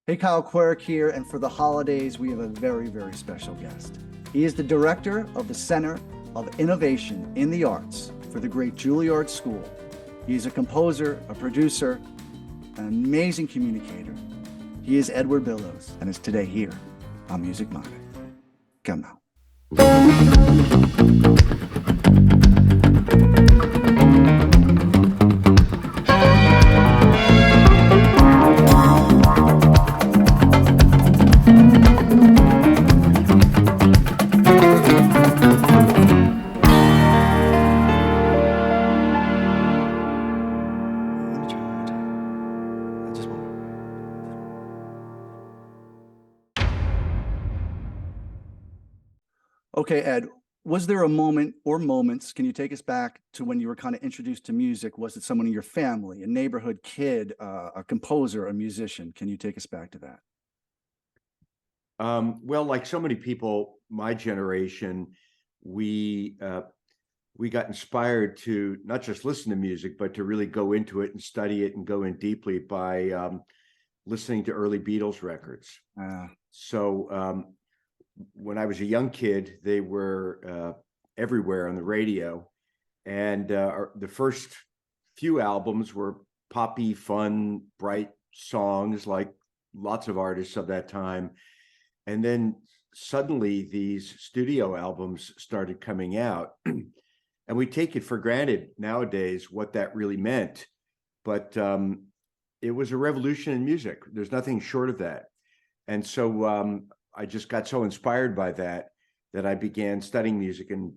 Hey, Kyle Querec here, and for the holidays, we have a very, very special guest. He is the director of the Center of Innovation in the Arts for the great Juilliard School. He's a composer, a producer, an amazing communicator. He is Edward Bilous, and is today here on Music Monday. Come now. Let me try one more time. Just one more. Okay, Ed, was there a moment or moments, can you take us back to when you were kind of introduced to music? Was it someone in your family, a neighborhood kid, a composer, a musician? Can you take us back to that? Well, like so many people, my generation, we uh, we got inspired to not just listen to music, but to really go into it and study it and go in deeply by listening to early Beatles records. Uh, So when I was a young kid, they were everywhere on the radio, and the first few albums were poppy, fun, bright songs like lots of artists of that time. And then suddenly these studio albums started coming out. And we take it for granted nowadays what that really meant. But it was a revolution in music. There's nothing short of that. And so I just got so inspired by that that I began studying music in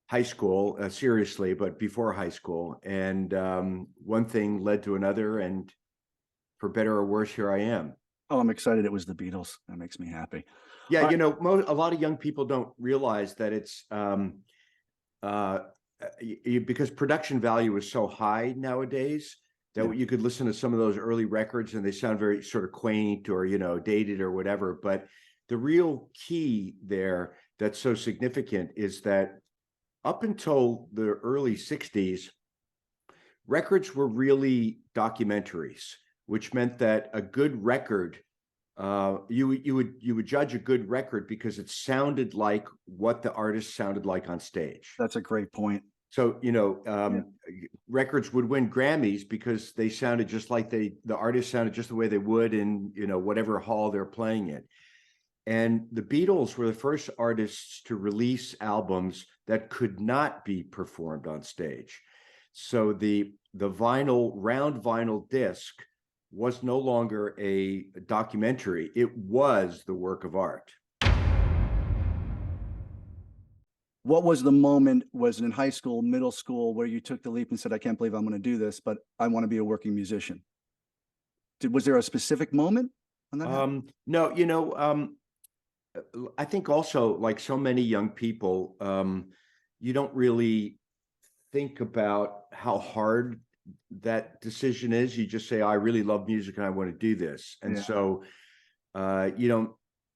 high school, seriously, but before high school. And one thing led to another. And for better or worse, here I am. oh, I'm excited it was the Beatles. That makes me happy. Yeah, All right. a lot of young people don't realize that it's uh, because production value is so high nowadays Yeah, that you could listen to some of those early records and they sound very sort of quaint or dated or whatever. But the real key there that's so significant is that up until the early 60s, records were really documentaries, which meant that a good record, you would judge a good record because it sounded like what the artist sounded like on stage. that's a great point. So Yeah, records would win Grammys because they sounded just like the artist sounded just the way they would in whatever hall they're playing in. And the Beatles were the first artists to release albums that could not be performed on stage. So the round vinyl disc was no longer a documentary. It was the work of art. what was the moment? Was it in high school, middle school, where you took the leap and said, I can't believe I'm going to do this, but I want to be a working musician? Was there a specific moment when that happened? No, I think also, like so many young people, you don't really think about how hard that decision is. You just say, I really love music and I want to do this. And Yeah, so you don't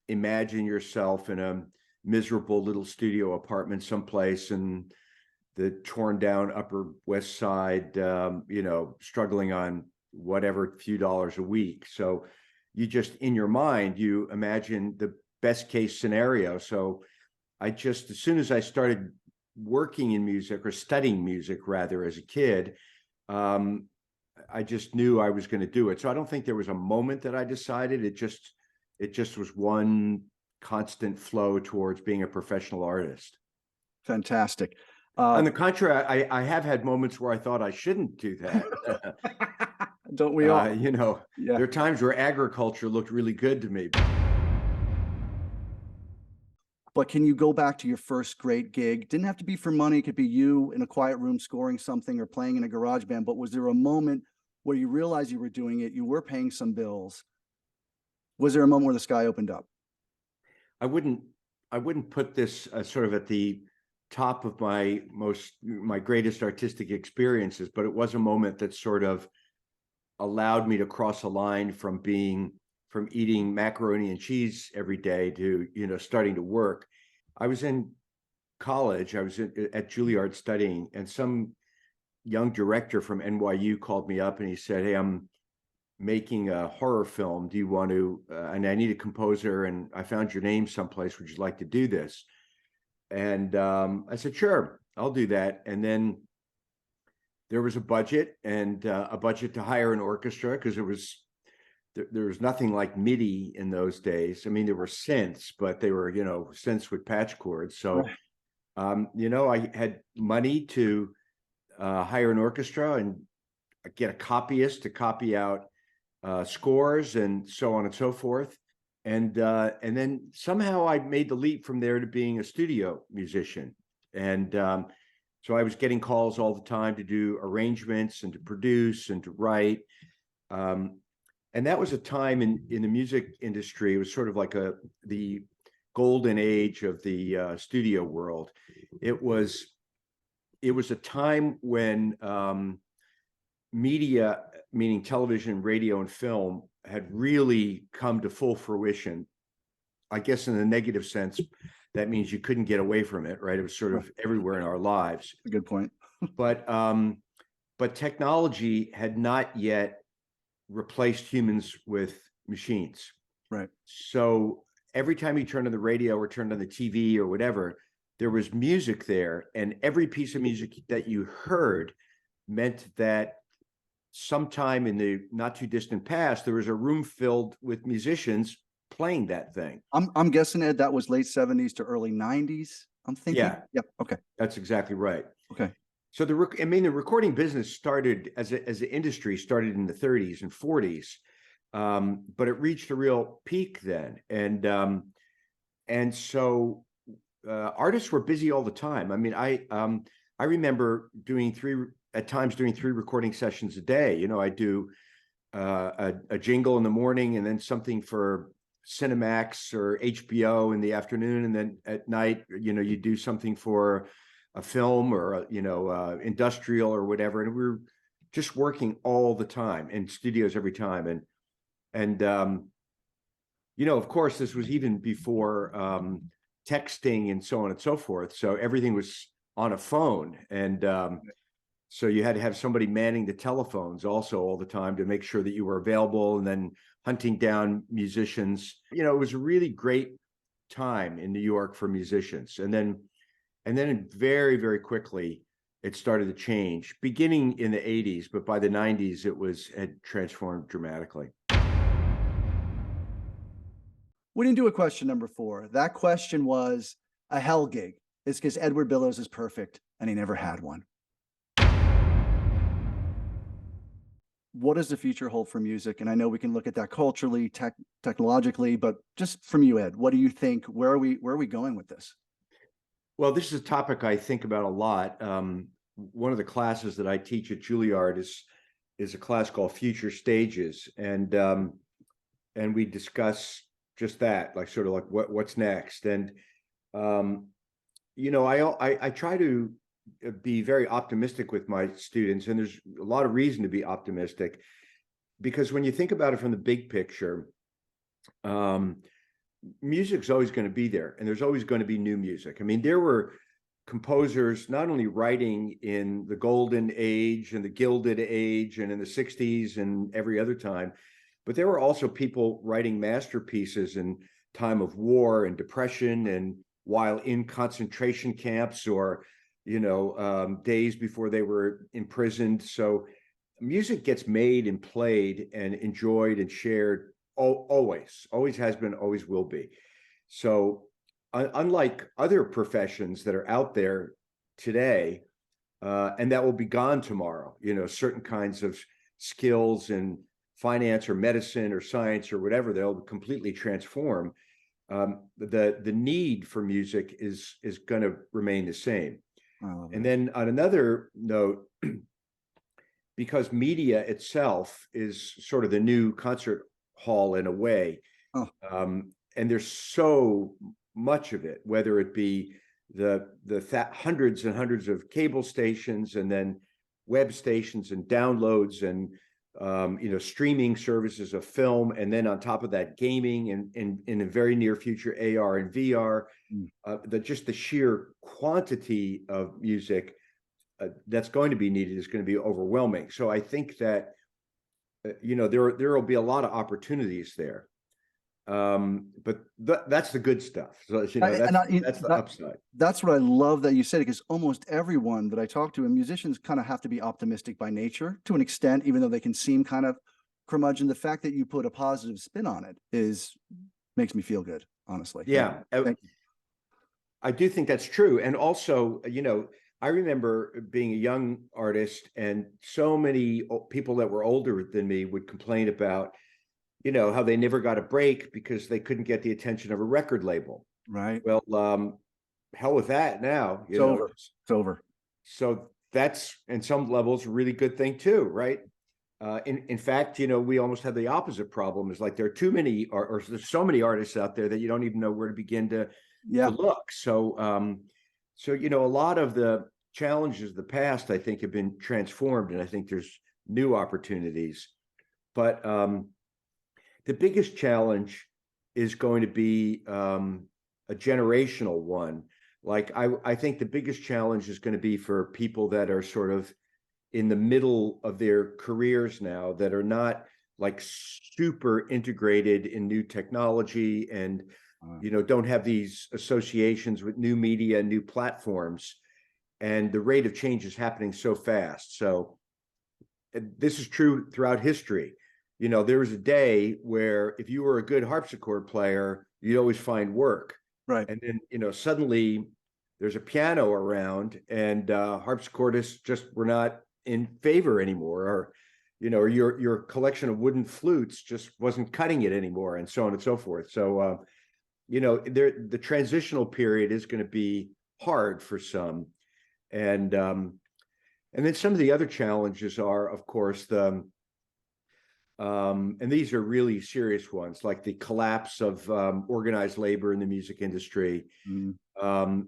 imagine yourself in a miserable little studio apartment someplace in the torn down Upper West Side, struggling on whatever few dollars a week. So you just, in your mind, you imagine the best case scenario. So as soon as I started working in music or studying music rather as a kid, um, I just knew I was going to do it. So I don't think there was a moment that I decided. It just was one constant flow towards being a professional artist. fantastic. On the contrary, I have had moments where I thought I shouldn't do that. Don't we all? Yeah. There are times where agriculture looked really good to me. But can you go back to your first great gig? Didn't have to be for money. It could be you in a quiet room scoring something or playing in a garage band. But was there a moment where you realized you were doing it? You were paying some bills. Was there a moment where the sky opened up? I wouldn't I wouldn't put this sort of at the top of my greatest artistic experiences, but it was a moment that sort of allowed me to cross a line from eating macaroni and cheese every day to starting to work. I was in college. I was at Juilliard studying, and some young director from NYU called me up and he said, "Hey, I'm making a horror film. Do you want to, and I need a composer, and I found your name someplace. Would you like to do this? And I said, sure, I'll do that. And then there was a budget and a budget to hire an orchestra, because there was nothing like MIDI in those days. I mean, there were synths, but they were, synths with patch cords. So, I had money to hire an orchestra and get a copyist to copy out scores and so on and so forth. And then somehow I made the leap from there to being a studio musician. And so I was getting calls all the time to do arrangements and to produce and to write. And that was a time in the music industry. It was sort of like the golden age of the studio world. It was a time when media, meaning television, radio, and film, had really come to full fruition. I guess in the negative sense, that means you couldn't get away from it, right? It was sort of everywhere in our lives. A good point. But technology had not yet replaced humans with machines. Right. So every time you turned on the radio or turned on the TV or whatever, there was music there, and every piece of music that you heard meant that sometime in the not too distant past, there was a room filled with musicians playing that thing. I'm guessing, Ed, that was late 70s to early 90s. I'm thinking. Yeah. Yep. Okay. That's exactly right. Okay. So the recording business started as an industry started in the 30s and 40s, but it reached a real peak then, and so artists were busy all the time. I mean, I remember doing three recording sessions a day. I do a jingle in the morning, and then something for Cinemax or HBO in the afternoon, and then at night, you do something for a film or industrial or whatever. And we were just working all the time in studios every time, and of course, this was even before texting and so on and so forth. So everything was on a phone, and so you had to have somebody manning the telephones also all the time to make sure that you were available, and then hunting down musicians. It was a really great time in New York for musicians. And then very, very quickly, it started to change, beginning in the 80s, but by the 90s, it had transformed dramatically. We didn't do a question number 4. That question was a hell gig. It's because Edward Bilous is perfect and he never had one. What does the future hold for music? And I know we can look at that culturally, technologically, but just from you, Ed, what do you think? Where are we going with this? Well, this is a topic I think about a lot. One of the classes that I teach at Juilliard is a class called Future Stages, and we discuss just that, like sort of like what's next. And I try to be very optimistic with my students, and there's a lot of reason to be optimistic, because when you think about it from the big picture, music's always going to be there, and there's always going to be new music. I mean, there were composers not only writing in the golden age and the gilded age and in the 60s and every other time, but there were also people writing masterpieces in time of war and depression, and while in concentration camps, or days before they were imprisoned. So music gets made and played and enjoyed and shared always has been, always will be. So unlike other professions that are out there today, and that will be gone tomorrow, certain kinds of skills in finance or medicine or science or whatever, they'll completely transform. The need for music is going to remain the same. And then on another note, because media itself is sort of the new concert hall in a way, and there's so much of it, whether it be the hundreds and hundreds of cable stations, and then web stations and downloads, and streaming services of film, and then on top of that, gaming, and in the very near future, AR and VR. Just the sheer quantity of music that's going to be needed is going to be overwhelming. So I think that there will be a lot of opportunities there. But that's the good stuff. So, that's the upside. That's what I love that you said, because almost everyone that I talk to, and musicians kind of have to be optimistic by nature to an extent, even though they can seem kind of curmudgeon. The fact that you put a positive spin on it makes me feel good, honestly. Yeah. Thank you. I do think that's true. And also, I remember being a young artist, and so many people that were older than me would complain about, how they never got a break because they couldn't get the attention of a record label. Right. Well, hell with that now, It's over. It's over. So that's, in some levels, a really good thing too, right? In fact, we almost have the opposite problem. Is like there are too many, or there's so many artists out there that you don't even know where to begin to look. So, a lot of the challenges of the past, I think, have been transformed, and I think there's new opportunities. But the biggest challenge is going to be a generational one. Like I think the biggest challenge is going to be for people that are sort of in the middle of their careers now, that are not like super integrated in new technology, and don't have these associations with new media, new platforms, and the rate of change is happening so fast. So this is true throughout history. There was a day where if you were a good harpsichord player, you'd always find work. Right. And then, suddenly there's a piano around, and harpsichordists just were not in favor anymore, or, or your collection of wooden flutes just wasn't cutting it anymore, and so on and so forth. So, the transitional period is going to be hard for some. And then some of the other challenges are, of course, and these are really serious ones, like the collapse of organized labor in the music industry. The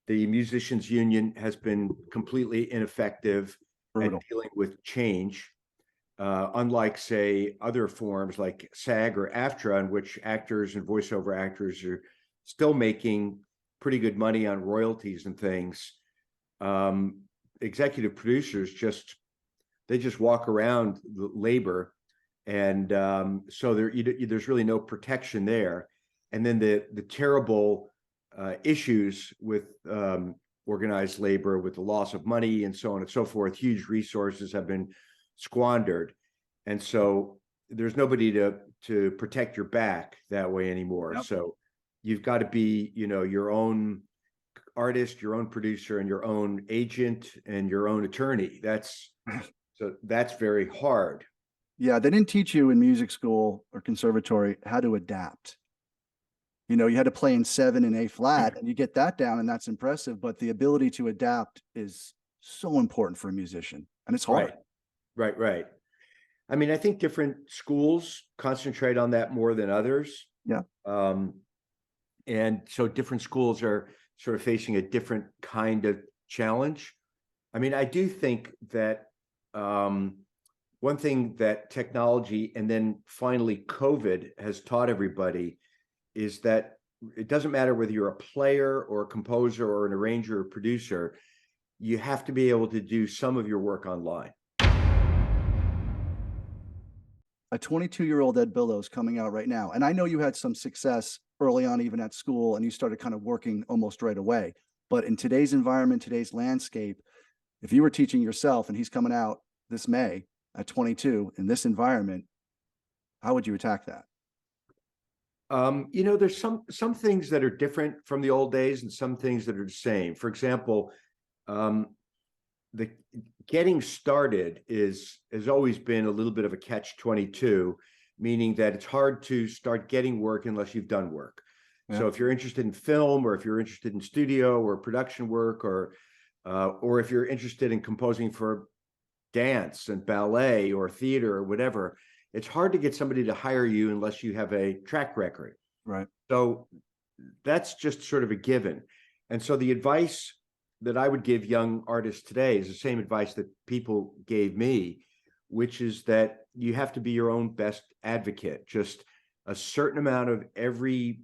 musicians union has been completely ineffective at dealing with change, unlike, say, other forms like SAG or AFTRA, in which actors and voiceover actors are still making pretty good money on royalties and things. Executive producers just walk around the labor, and so there's really no protection there. And then the terrible issues with organized labor, with the loss of money and so on and so forth. Huge resources have been squandered, and so there's nobody to protect your back that way anymore. Yep. So you've got to be, your own artist, your own producer, and your own agent and your own attorney. That's very hard. Yeah, they didn't teach you in music school or conservatory how to adapt. You had to play in 7 and A flat, and you get that down, and that's impressive. But the ability to adapt is so important for a musician, and it's hard. Right. I mean, I think different schools concentrate on that more than others. Yeah. And so different schools are sort of facing a different kind of challenge. I mean, I do think that one thing that technology, and then finally COVID, has taught everybody is that it doesn't matter whether you're a player or a composer or an arranger or producer, you have to be able to do some of your work online. A 22-year-old Ed Bilous coming out right now, and I know you had some success early on, even at school, and you started kind of working almost right away. But in today's environment, today's landscape, if you were teaching yourself and he's coming out this May at 22 in this environment, how would you attack that? There's some things that are different from the old days and some things that are the same. For example, the getting started has always been a little bit of a catch-22, meaning that it's hard to start getting work unless you've done work. Yeah. So if you're interested in film, or if you're interested in studio or production work, or if you're interested in composing for dance and ballet or theater or whatever, it's hard to get somebody to hire you unless you have a track record. Right. So that's just sort of a given. And so the advice that I would give young artists today is the same advice that people gave me, which is that you have to be your own best advocate. Just a certain amount of every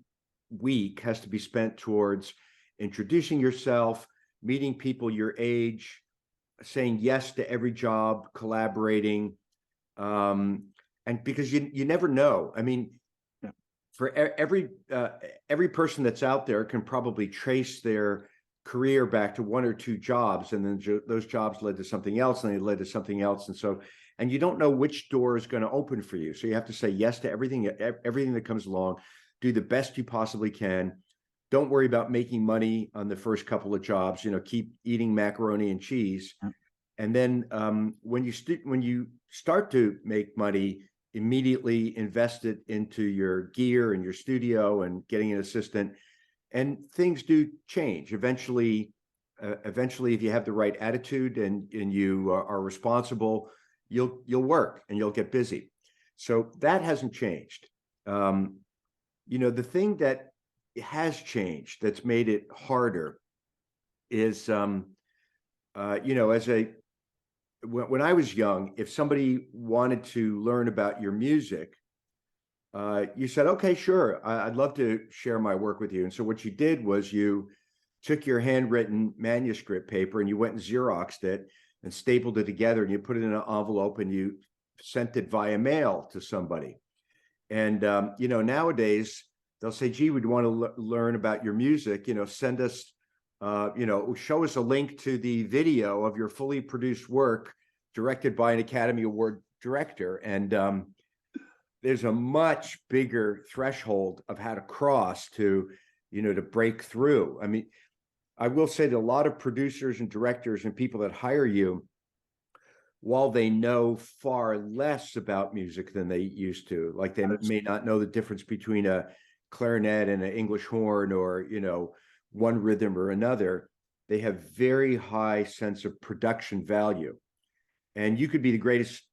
week has to be spent towards introducing yourself, meeting people your age, saying yes to every job, collaborating, And because you never know. I mean, Yeah. for every person that's out there can probably trace their career back to one or two jobs, and then those jobs led to something else, and they led to something else, and so, and you don't know which door is going to open for you. So you have to say yes to everything that comes along. Do the best you possibly can. Don't worry about making money on the first couple of jobs. Keep eating macaroni and cheese. Yeah. And then when you start to make money, immediately invest it into your gear and your studio and getting an assistant. And things do change eventually. Eventually, if you have the right attitude and you are responsible, you'll work and you'll get busy. So that hasn't changed. The thing that has changed that's made it harder is when I was young, if somebody wanted to learn about your music, you said, okay, sure, I'd love to share my work with you. And so what you did was you took your handwritten manuscript paper and you went and Xeroxed it and stapled it together, and you put it in an envelope and you sent it via mail to somebody. And nowadays they'll say, gee, we'd want to learn about your music, send us show us a link to the video of your fully produced work directed by an Academy Award director. And there's a much bigger threshold of how to cross to break through. I mean, I will say that a lot of producers and directors and people that hire you, while they know far less about music than they used to, like they may not know the difference between a clarinet and an English horn, or one rhythm or another, they have very high sense of production value. And you could be the greatest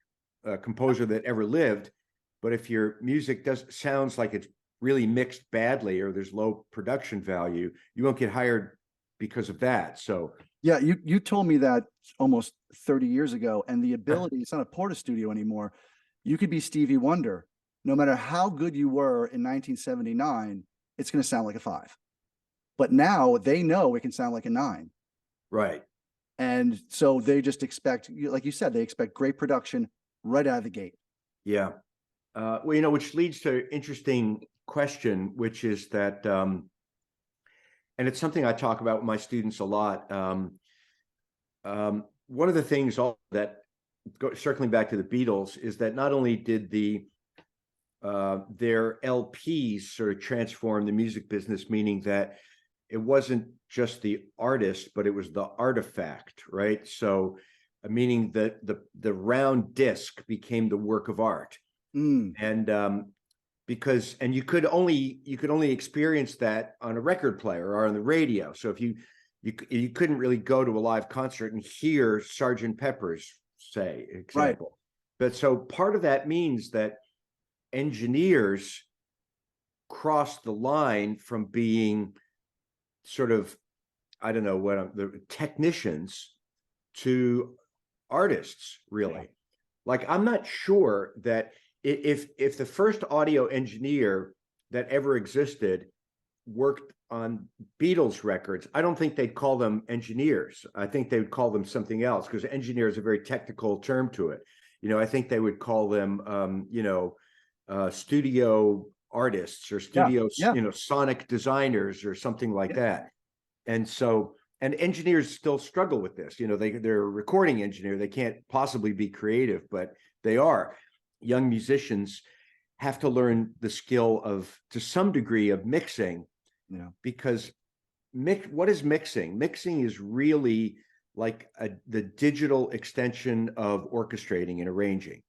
composer that ever lived, but if your music sounds like it's really mixed badly or there's low production value, you won't get hired because of that. So yeah, you told me that almost 30 years ago, and the ability, it's not a Porta studio anymore. You could be Stevie Wonder. No matter how good you were in 1979, it's going to sound like a 5. But now they know it can sound like a 9. right. And so they just expect, like you said, they expect great production right out of the gate. Yeah. Which leads to an interesting question, which is that, and it's something I talk about with my students a lot. One of the things that, circling back to the Beatles, is that not only did their LPs sort of transform the music business, meaning that it wasn't just the artist, but it was the artifact, right? So, meaning that the round disc became the work of art. And because you could only experience that on a record player or on the radio. So if you couldn't really go to a live concert and hear Sgt. Pepper's, say, example. Right. But so part of that means that engineers crossed the line from being sort of, I don't know what, the technicians to artists, really. Yeah. Like, I'm not sure that if the first audio engineer that ever existed worked on Beatles records, I don't think they'd call them engineers. I think they would call them something else, because engineer is a very technical term to it. I think they would call them, studio artists or studio, sonic designers or something like that. And so, and engineers still struggle with this. They're a recording engineer. They can't possibly be creative, but they are. Young musicians have to learn the skill of, to some degree, of mixing. Yeah. Because what is mixing? Mixing is really like the digital extension of orchestrating and arranging,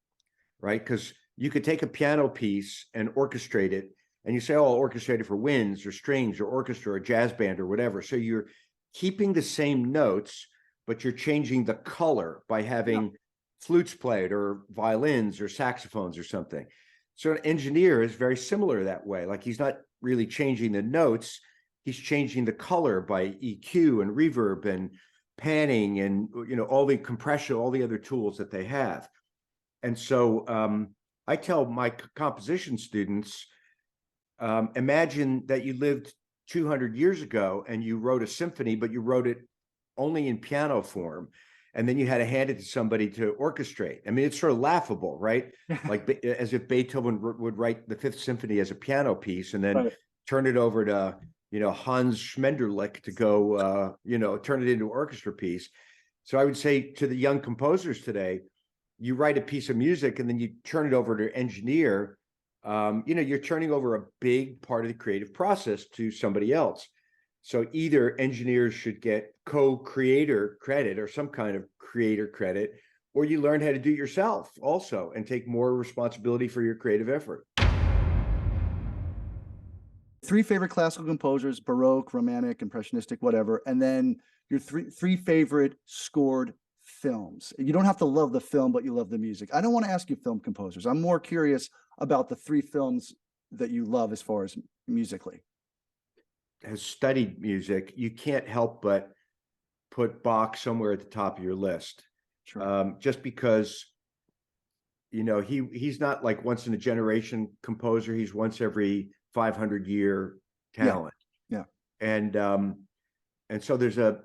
right? Because you could take a piano piece and orchestrate it, and you say, oh, I'll orchestrate it for winds or strings or orchestra or jazz band or whatever. So you're keeping the same notes, but you're changing the color by having flutes played or violins or saxophones or something. So an engineer is very similar that way. Like, he's not really changing the notes, he's changing the color by EQ and reverb and panning and all the compression, all the other tools that they have. And so I tell my composition students, imagine that you lived 200 years ago and you wrote a symphony, but you wrote it only in piano form. and then you had to hand it to somebody to orchestrate. I mean, it's sort of laughable, right? Like as if Beethoven would write the Fifth Symphony as a piano piece and then Right. turn it over to, Hans Schmenderlich to go, turn it into an orchestra piece. So I would say to the young composers today, you write a piece of music and then you turn it over to engineer. You're turning over a big part of the creative process to somebody else. So either engineers should get co-creator credit or some kind of creator credit, or you learn how to do it yourself also and take more responsibility for your creative effort. Three favorite classical composers: Baroque, Romantic, Impressionistic, whatever, and then your three favorite scored films. You don't have to love the film, but you love the music. I don't want to ask you film composers. I'm more curious about the three films that you love as far as musically. Has studied music, you can't help but put Bach somewhere at the top of your list. Sure. Just because he's not like once in a generation composer. He's once every 500-year Yeah. talent. Yeah. And so there's a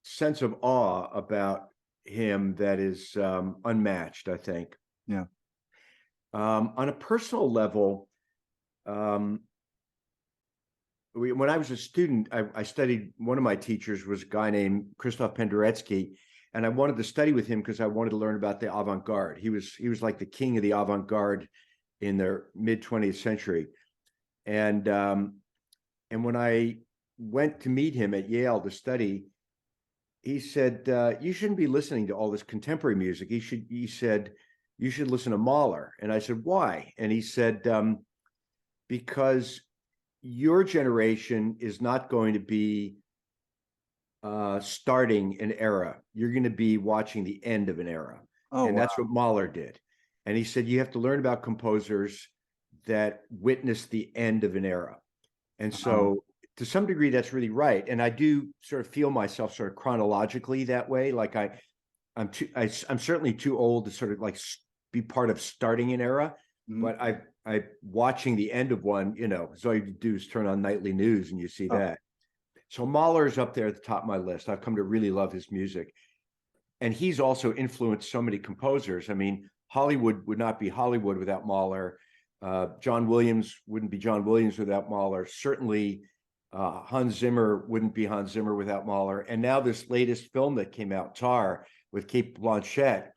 sense of awe about him that is unmatched, I think. Yeah. On a personal level, when I was a student, I studied. One of my teachers was a guy named Krzysztof Penderecki, and I wanted to study with him because I wanted to learn about the avant-garde. He was like the king of the avant-garde in the mid 20th century, and when I went to meet him at Yale to study, he said, "You shouldn't be listening to all this contemporary music. He said, you should listen to Mahler." And I said, "Why?" And he said, "Because your generation is not going to be starting an era. You're going to be watching the end of an era." Oh, And wow. that's what Mahler did. And he said, you have to learn about composers that witnessed the end of an era. And so to some degree, that's really right. And I do sort of feel myself sort of chronologically that way. Like I'm certainly too old to sort of like be part of starting an era, but I watching the end of one, so all you do is turn on nightly news and you see that. So Mahler's up there at the top of my list. I've come to really love his music. And he's also influenced so many composers. I mean, Hollywood would not be Hollywood without Mahler. John Williams wouldn't be John Williams without Mahler. Certainly, Hans Zimmer wouldn't be Hans Zimmer without Mahler. And now this latest film that came out, Tar, with Cate Blanchett,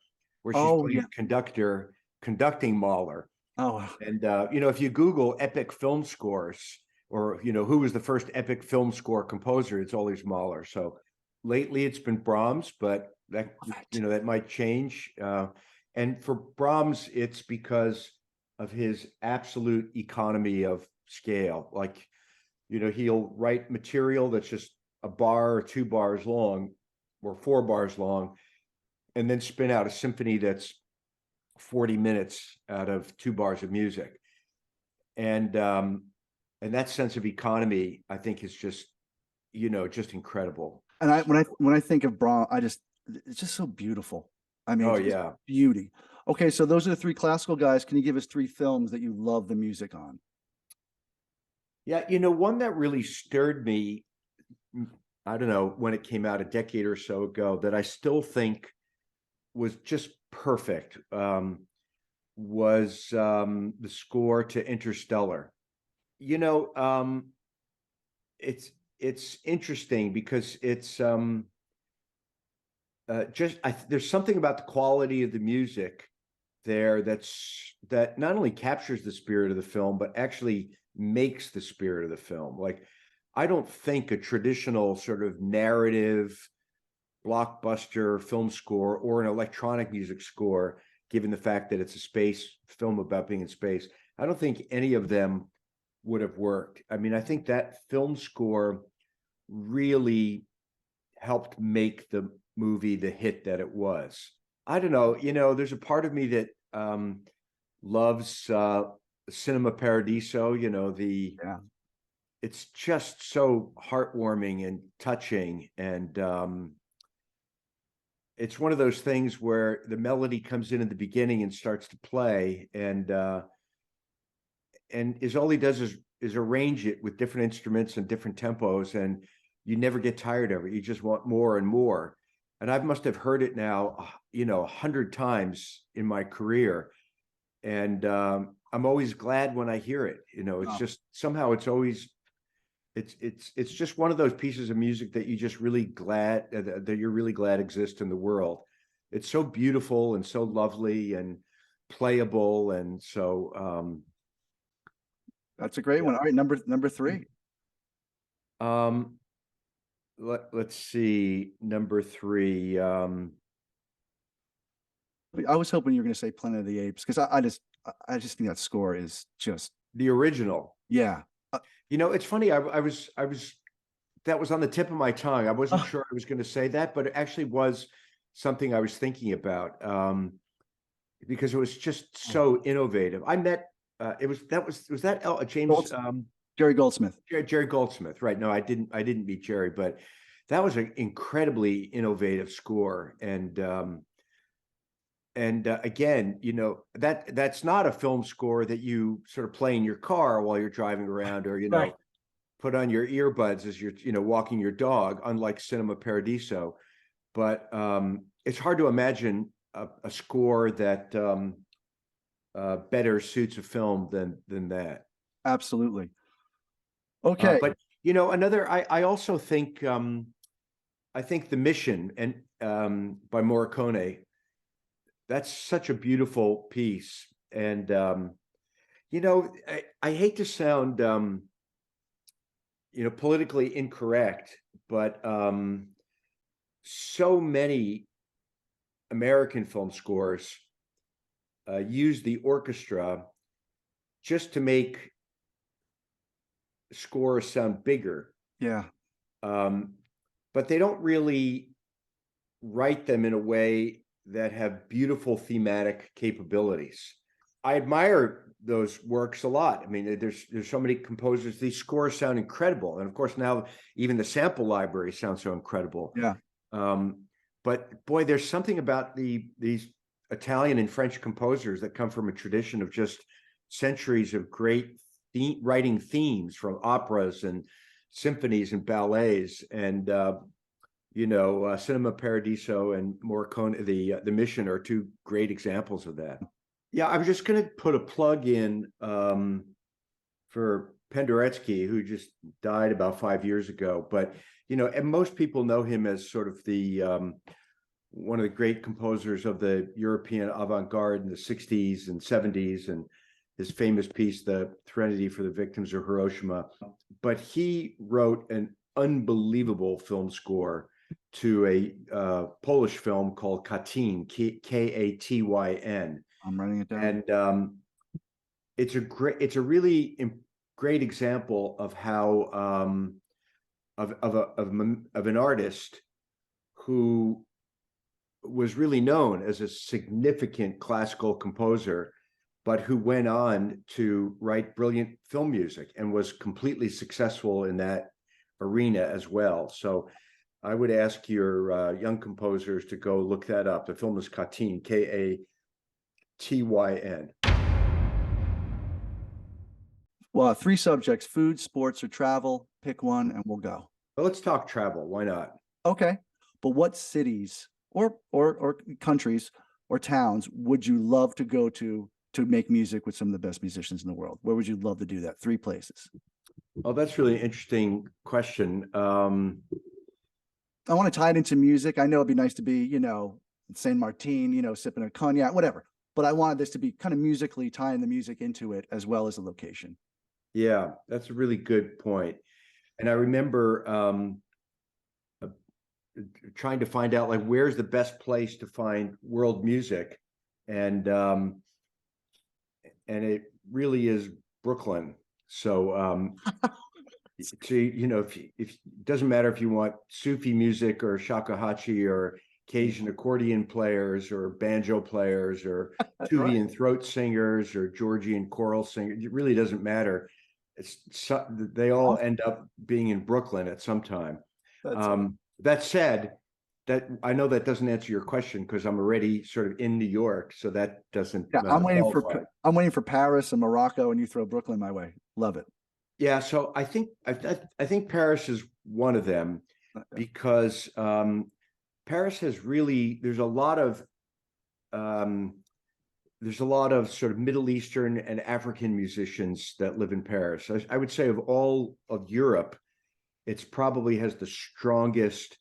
where she's playing a conductor conducting Mahler. Oh, and if you Google epic film scores, or who was the first epic film score composer, it's always Mahler. So lately it's been Brahms, but that that might change. And for Brahms, it's because of his absolute economy of scale. Like, he'll write material that's just a bar or 2 bars long or 4 bars long, and then spin out a symphony that's 40 minutes out of 2 bars of music. And that sense of economy, I think, is just, just incredible. And when I think of Brahms, it's just so beautiful. I mean, oh yeah, beauty. Okay, so those are the three classical guys. Can you give us 3 films that you love the music on? Yeah, one that really stirred me, I don't know, when it came out a decade or so ago, that I still think was just perfect, was the score to Interstellar. It's interesting because it's there's something about the quality of the music there that not only captures the spirit of the film, but actually makes the spirit of the film. Like, I don't think a traditional sort of narrative blockbuster film score or an electronic music score, given the fact that it's a space film about being in space, I don't think any of them would have worked. I mean, I think that film score really helped make the movie the hit that it was. I don't know, there's a part of me that loves Cinema Paradiso, it's just so heartwarming and touching. And it's one of those things where the melody comes in at the beginning and starts to play, and is all he does is arrange it with different instruments and different tempos, and you never get tired of it. You just want more and more. and I must have heard it now, 100 times in my career. And I'm always glad when I hear it. It's Oh, just somehow it's always it's just one of those pieces of music that you just really glad that you're really glad exists in the world. It's so beautiful and so lovely and playable, and so that's a great one. All right, number three. um let's see, number three. I was hoping you were going to say Planet of the Apes because I just think that score is just The original. yeah. It's funny. I was that was on the tip of my tongue. I wasn't Oh, sure I was going to say that, but it actually was something I was thinking about, because it was just oh. so innovative. I met it was that James Golds- Jerry Goldsmith. Jerry Goldsmith, right? No, I didn't meet Jerry, but that was an incredibly innovative score, and again, that's not a film score that you sort of play in your car while you're driving around, or Right. put on your earbuds as you're walking your dog, unlike Cinema Paradiso. But it's hard to imagine a score that better suits a film than that. Absolutely. Okay. But another, I also think, I think The Mission and by Morricone, that's such a beautiful piece. And I hate to sound politically incorrect, but so many American film scores use the orchestra just to make scores sound bigger, Yeah. um, but they don't really write them in a way that have beautiful thematic capabilities. I admire those works a lot. I mean, there's so many composers. These scores sound incredible, and of course now even the sample library sounds so incredible. Yeah. Um, but boy, there's something about these Italian and French composers that come from a tradition of just centuries of great writing themes from operas and symphonies and ballets, and Cinema Paradiso and Morricone, the Mission, are two great examples of that. Yeah, I was just going to put a plug in for Penderecki, who just died about 5 years ago. But and most people know him as sort of the one of the great composers of the European avant-garde in the 60s and 70s, and his famous piece, The Threnody for the Victims of Hiroshima. But he wrote an unbelievable film score to a Polish film called Katyn, Katyn, I'm writing it down. and it's a really great example of how of an artist who was really known as a significant classical composer, but who went on to write brilliant film music and was completely successful in that arena as well. So I would ask your young composers to go look that up. The film is Katyn, Katyn. Well, three subjects: food, sports, or travel. Pick one, and we'll go. But let's talk travel. Why not? Okay. But what cities or countries or towns would you love to go to make music with some of the best musicians in the world? Where would you love to do that? Three places. Oh, that's really an interesting question. I want to tie it into music. I know it'd be nice to be, Saint Martin, sipping a cognac, whatever. But I wanted this to be kind of musically tying the music into it as well as the location. Yeah, that's a really good point. And I remember uh, trying to find out, like, where's the best place to find world music, and it really is Brooklyn. So if it doesn't matter if you want Sufi music or shakuhachi or Cajun accordion players or banjo players or Right. Tuvian throat singers or Georgian choral singers, it really doesn't matter. They all end up being in Brooklyn at some time. That's That said, that I know that doesn't answer your question because I'm already sort of in New York, so that doesn't yeah. qualify. I'm waiting for Paris and Morocco, and you throw Brooklyn my way. Love it. Yeah, so I think Paris is one of them because Paris has really, um, there's a lot of sort of Middle Eastern and African musicians that live in Paris. I would say of all of Europe, it's probably has the strongest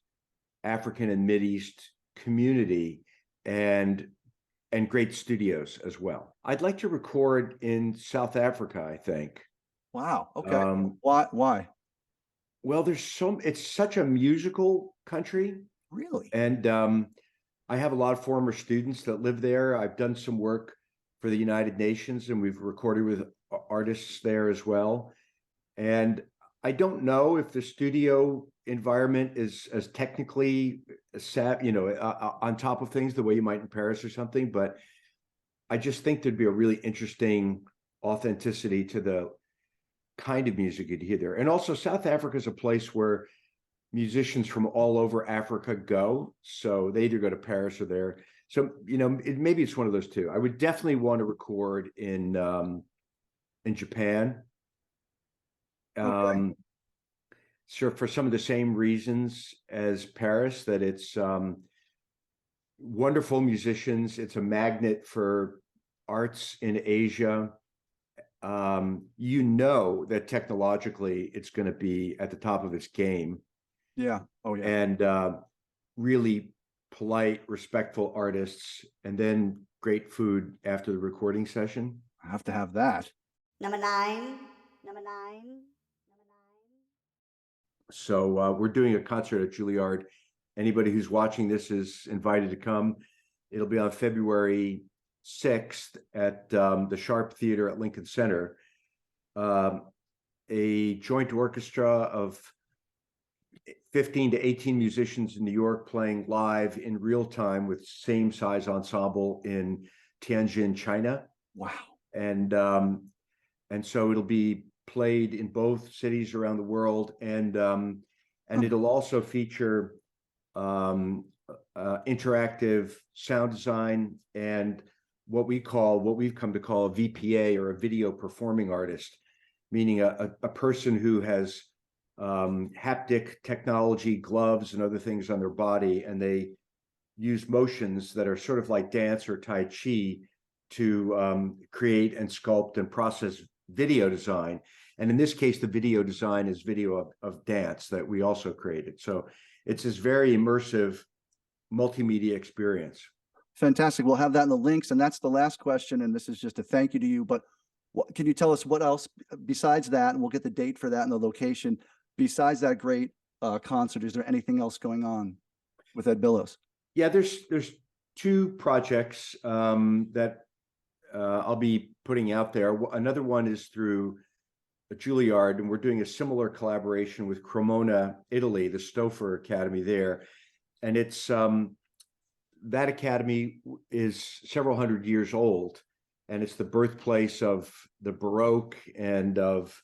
African and Mideast community and great studios as well. I'd like to record in South Africa, I think. Wow. Okay. Um, Why? well, it's such a musical country, Really? and I have a lot of former students that live there. I've done some work for the United Nations, and we've recorded with artists there as well. And I don't know if the studio environment is as technically on top of things the way you might in Paris or something, but I just think there'd be a really interesting authenticity to the kind of music you'd hear there. And also, South Africa is a place where musicians from all over Africa go. So they either go to Paris or there. So, maybe it's one of those two. I would definitely want to record in Japan. Okay. So for some of the same reasons as Paris, that it's wonderful musicians. It's a magnet for arts in Asia. That technologically it's going to be at the top of its game. Yeah. Oh yeah. And really polite, respectful artists, and then great food after the recording session. I have to have that. Number nine. Number nine. So we're doing a concert at Juilliard. Anybody who's watching this is invited to come. It'll be on February 6th at the Sharp Theater at Lincoln Center. A joint orchestra of 15 to 18 musicians in New York playing live in real time with same size ensemble in Tianjin, China. Wow. And so it'll be played in both cities around the world, and it'll also feature interactive sound design and what we've come to call a VPA, or a video performing artist, meaning a person who has haptic technology, gloves and other things on their body, and they use motions that are sort of like dance or Tai Chi to create and sculpt and process video design. And in this case, the video design is video of dance that we also created. So it's this very immersive multimedia experience. Fantastic. We'll have that in the links. And that's the last question. And this is just a thank you to you. But can you tell us what else besides that? And we'll get the date for that and the location. Besides that great concert, is there anything else going on with Ed Bilous? Yeah, there's two projects that I'll be putting out there. Another one is through Juilliard, and we're doing a similar collaboration with Cremona, Italy, the Stouffer Academy there. And it's that academy is several hundred years old, and it's the birthplace of the Baroque and of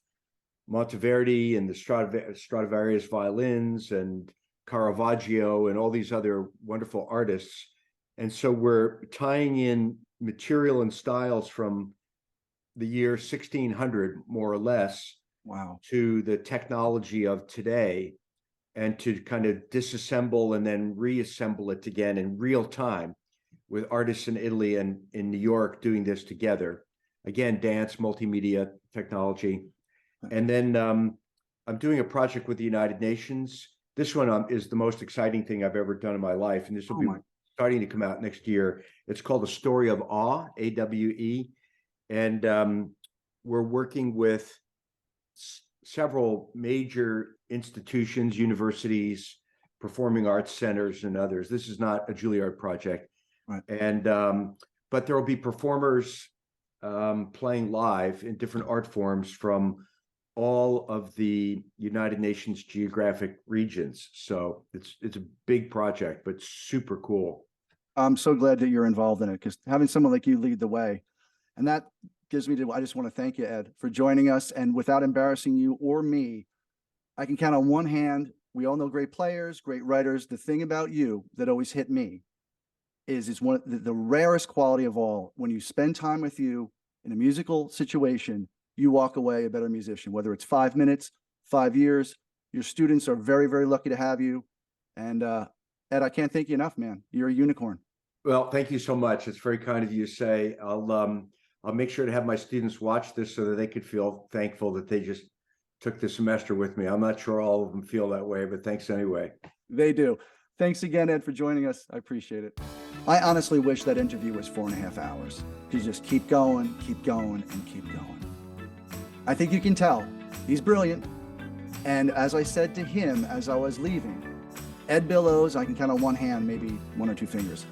Monteverdi and the Stradivarius violins and Caravaggio and all these other wonderful artists. And so we're tying in material and styles from the year 1600, more or less, Wow, to the technology of today, and to kind of disassemble and then reassemble it again in real time, with artists in Italy and in New York doing this together. Again, dance, multimedia, technology. And then I'm doing a project with the United Nations. This one is the most exciting thing I've ever done in my life, and this will be starting to come out next year. It's called The Story of Awe, AWE. And we're working with several major institutions, universities, performing arts centers, and others. This is not a Juilliard project. right. And but there will be performers playing live in different art forms from all of the United Nations geographic regions. So it's a big project, but super cool. I'm so glad that you're involved in it, because having someone like you lead the way, and that gives me to, I just want to thank you, Ed, for joining us. And without embarrassing you or me, I can count on one hand. We all know great players, great writers. The thing about you that always hit me is it's one of the rarest quality of all. When you spend time with you in a musical situation, you walk away a better musician, whether it's 5 minutes, 5 years. Your students are very, very lucky to have you. And Ed, I can't thank you enough, man. You're a unicorn. Well, thank you so much. It's very kind of you to say. I'll make sure to have my students watch this so that they could feel thankful that they just took the semester with me. I'm not sure all of them feel that way, but thanks anyway. They do. Thanks again, Ed, for joining us. I appreciate it. I honestly wish that interview was 4.5 hours. To just keep going, and keep going. I think you can tell he's brilliant. And as I said to him as I was leaving, Ed Bilous, I can count on one hand, maybe one or two fingers.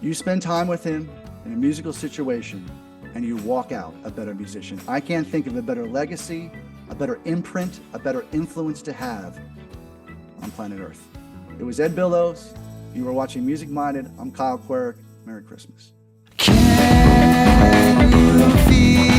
You spend time with him in a musical situation and you walk out a better musician. I can't think of a better legacy, a better imprint, a better influence to have on planet Earth. It was Ed Bilous. You were watching Music Minded. I'm Kyle Querec. Merry Christmas. Can you feel